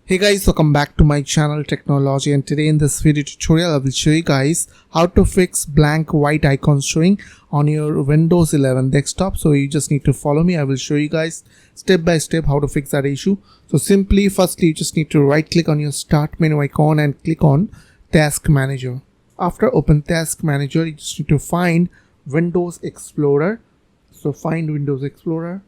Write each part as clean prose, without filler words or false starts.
Hey guys, welcome back to my channel Technology, and today in this video tutorial I will show you guys how to fix blank white icon showing on your Windows 11 desktop. So you just need to follow me. I will show you guys step by step how to fix that issue. So simply firstly you just need to right click on your start menu icon and click on Task Manager. After open Task Manager, you just need to find Windows Explorer. So find Windows Explorer.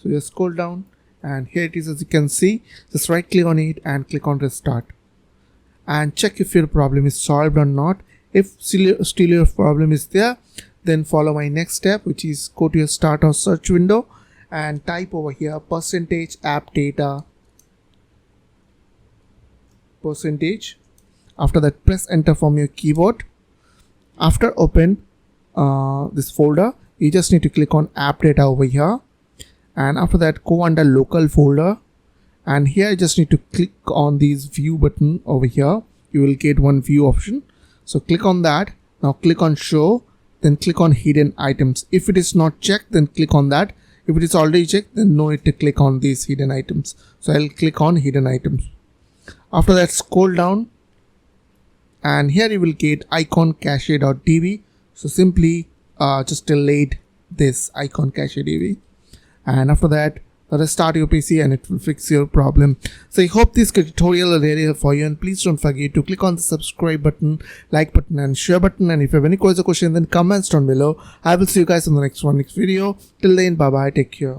So just scroll down and here it is. As you can see, just right click on it and click on restart and check if your problem is solved or not. If still your problem is there, then follow my next step, which is go to your start or search window and type over here %appdata %. After that, press enter from your keyboard. After open this folder, you just need to click on appdata over here, and after that go under local folder, and here you just need to click on this view button over here. You will get one view option, so click on that. Now click on show, then click on hidden items. If it is not checked, then click on that. If it is already checked, then no need to click on these hidden items. So I'll click on hidden items. After that, scroll down and here you will get icon cache.db. so simply just delete this icon cache.db, and after that restart your PC and it will fix your problem. So I hope this tutorial is really helpful for you, and please don't forget to click on the subscribe button, like button and share button, and if you have any questions, then comments down below. I will see you guys in the next video. Till then, bye bye, take care.